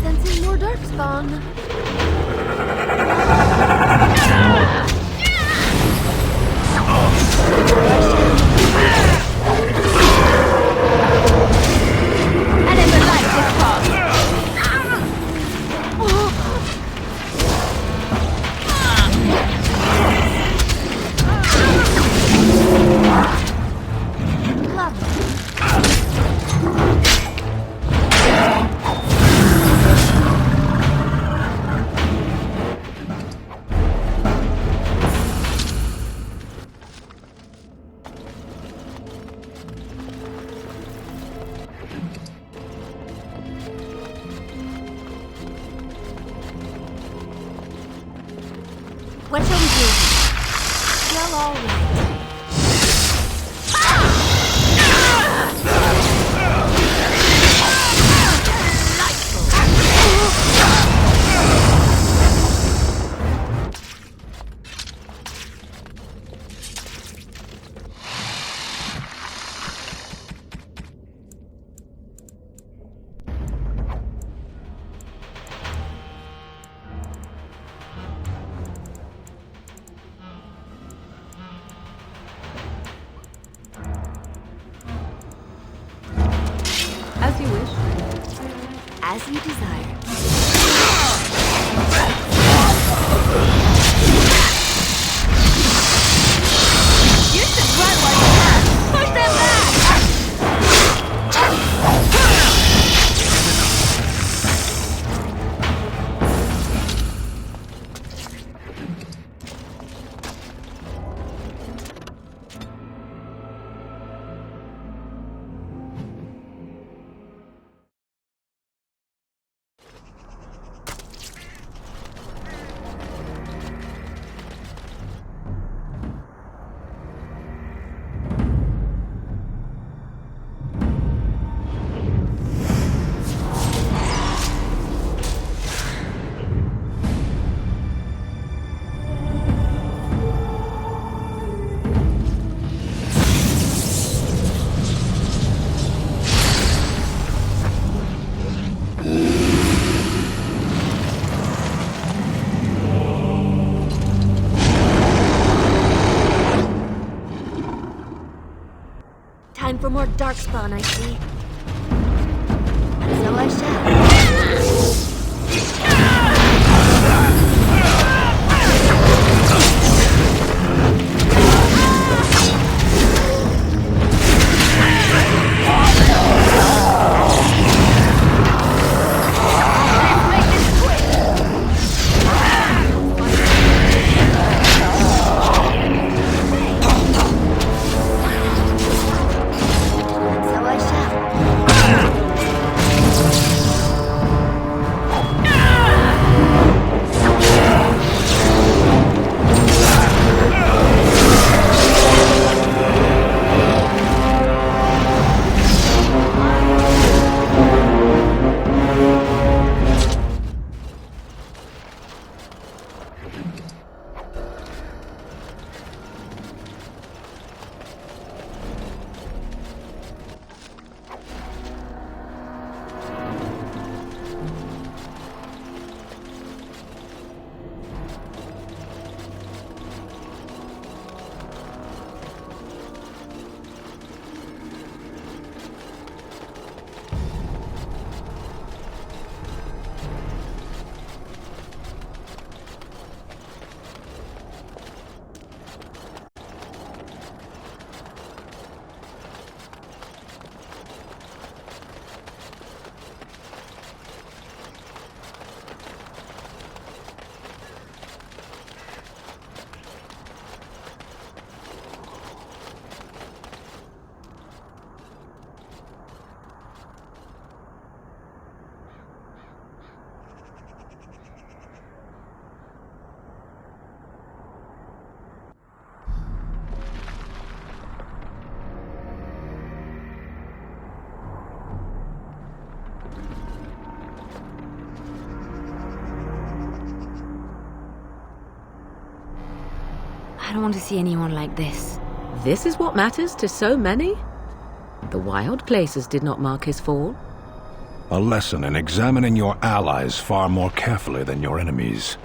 Sensing more Darkspawn. I never liked this part. What shall we do? Well, all right. As you wish. As you desire. You should run like that! Push them back! Time for more Darkspawn, I see. And so I shall. So I shall. don't want to see anyone like this. This is what matters to so many? The wild places did not mark his fall. A lesson in examining your allies far more carefully than your enemies.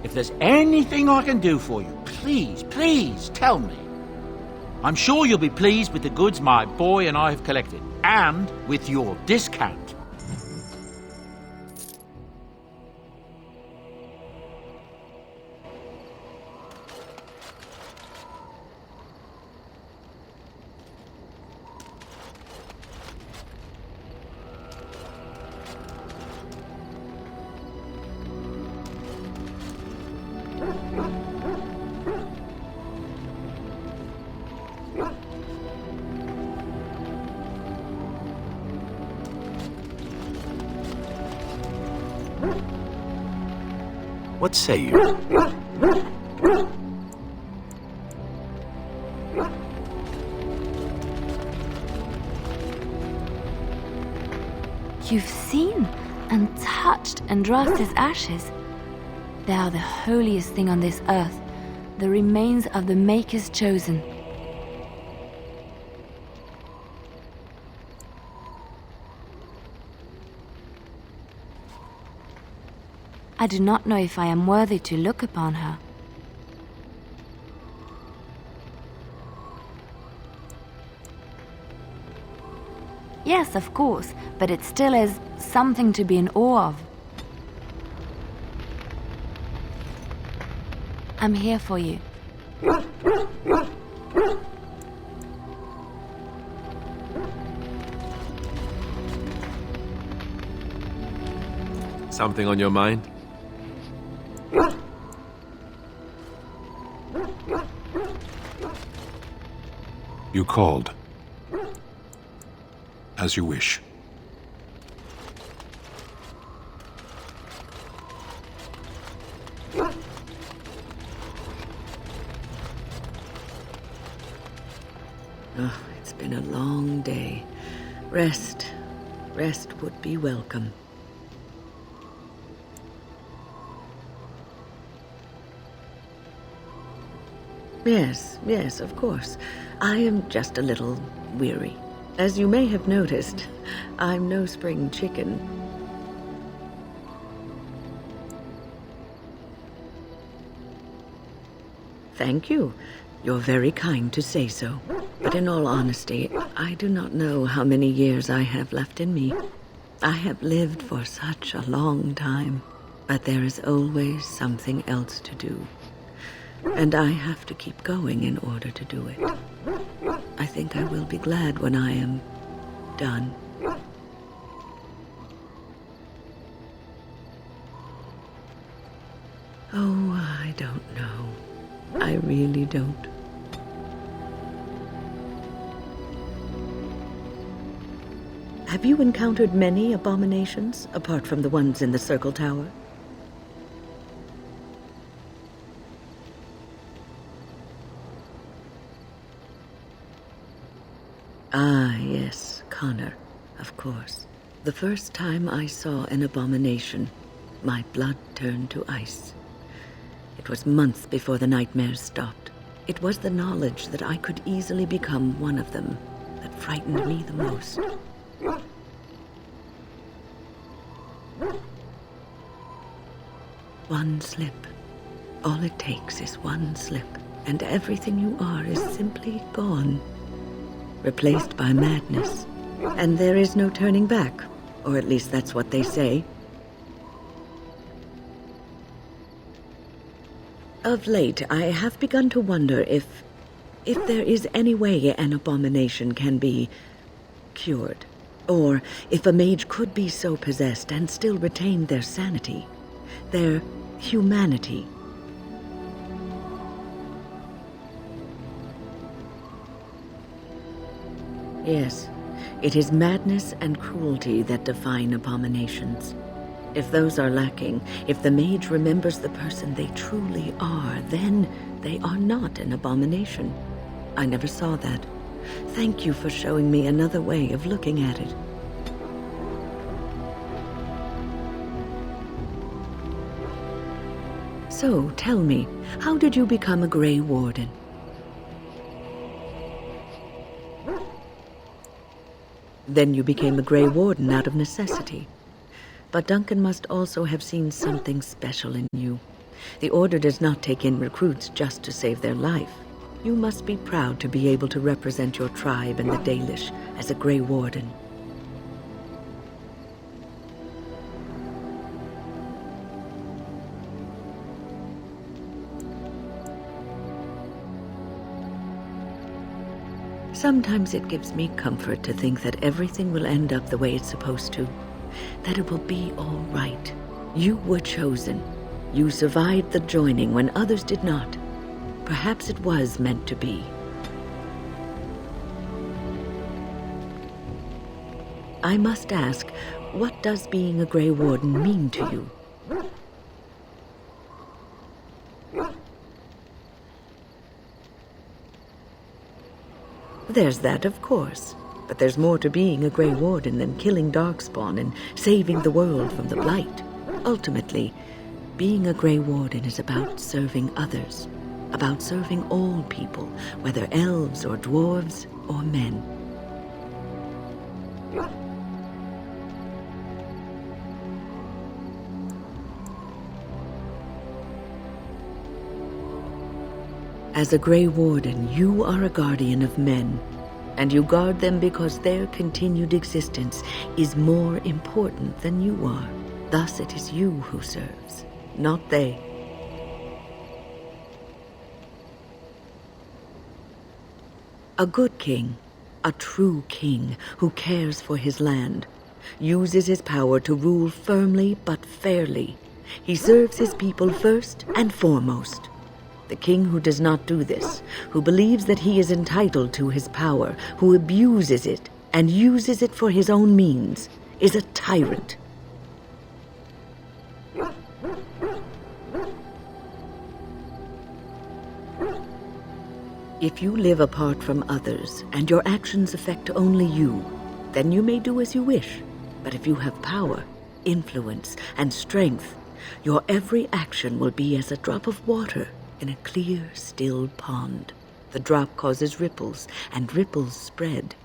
If there's anything I can do for you, please, please tell me. I'm sure you'll be pleased with the goods my boy and I have collected, and with your discount. What say you? You've seen and touched Andraste's ashes. They are the holiest thing on this earth, the remains of the Maker's chosen. I do not know if I am worthy to look upon her. Yes, of course, but it still is something to be in awe of. I'm here for you. Something on your mind? You called. As you wish. Oh, it's been a long day. Rest would be welcome. Yes, of course. I am just a little weary. As you may have noticed, I'm no spring chicken. Thank you. You're very kind to say so. But in all honesty, I do not know how many years I have left in me. I have lived for such a long time, but there is always something else to do. And I have to keep going in order to do it. I think I will be glad when I am done. Oh, I don't know. I really don't. Have you encountered many abominations, apart from the ones in the Circle Tower? Ah, yes, Connor, of course. The first time I saw an abomination, my blood turned to ice. It was months before the nightmares stopped. It was the knowledge that I could easily become one of them that frightened me the most. One slip. All it takes is one slip. and everything you are is simply gone, replaced by madness. And there is no turning back, or at least that's what they say. Of late, I have begun to wonder if there is any way an abomination can be cured, or if a mage could be so possessed and still retain their sanity, their humanity. Yes, it is madness and cruelty that define abominations. If those are lacking, if the mage remembers the person they truly are, then they are not an abomination. I never saw that. Thank you for showing me another way of looking at it. So, tell me, how did you become a Grey Warden? Then you became a Grey Warden out of necessity. But Duncan must also have seen something special in you. The Order does not take in recruits just to save their life. You must be proud to be able to represent your tribe and the Dalish as a Grey Warden. Sometimes it gives me comfort to think that everything will end up the way it's supposed to. That it will be all right. You were chosen. You survived the joining when others did not. Perhaps it was meant to be. I must ask, what does being a Grey Warden mean to you? There's that, of course. But there's more to being a Grey Warden than killing Darkspawn and saving the world from the Blight. Ultimately, being a Grey Warden is about serving others, about serving all people, whether elves or dwarves or men. As a Grey Warden, you are a guardian of men, and you guard them because their continued existence is more important than you are. Thus it is you who serves, not they. A good king, a true king who cares for his land, uses his power to rule firmly but fairly. He serves his people first and foremost. The king who does not do this, who believes that he is entitled to his power, who abuses it and uses it for his own means, is a tyrant. If you live apart from others and your actions affect only you, then you may do as you wish. But if you have power, influence, and strength, your every action will be as a drop of water in a clear, still pond. The drop causes ripples, and ripples spread.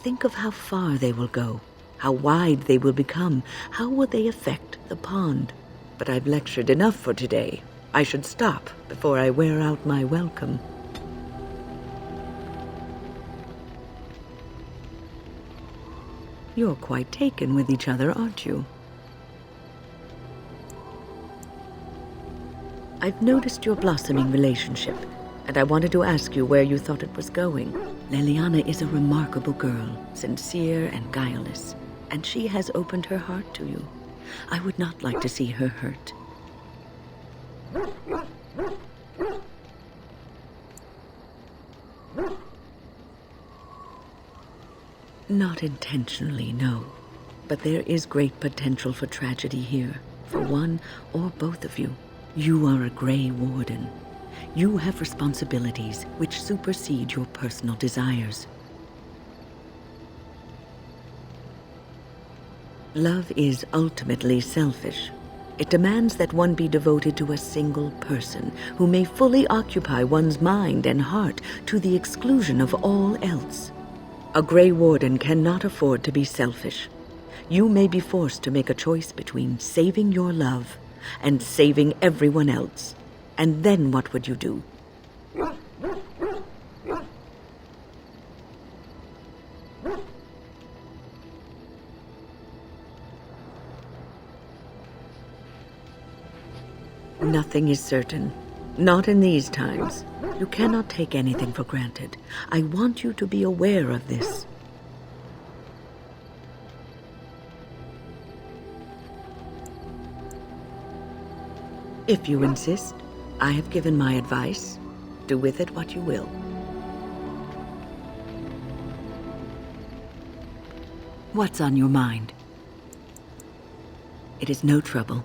Think of how far they will go, how wide they will become, how will they affect the pond. But I've lectured enough for today. I should stop before I wear out my welcome. You're quite taken with each other, aren't you? I've noticed your blossoming relationship, and I wanted to ask you where you thought it was going. Leliana is a remarkable girl, sincere and guileless, and she has opened her heart to you. I would not like to see her hurt. Not intentionally, no. But there is great potential for tragedy here, for one or both of you. You are a Grey Warden. You have responsibilities which supersede your personal desires. Love is ultimately selfish. It demands that one be devoted to a single person who may fully occupy one's mind and heart to the exclusion of all else. A Grey Warden cannot afford to be selfish. You may be forced to make a choice between saving your love and saving everyone else. And then what would you do? Nothing is certain. Not in these times. You cannot take anything for granted. I want you to be aware of this. If you insist, I have given my advice. Do with it what you will. What's on your mind? It is no trouble.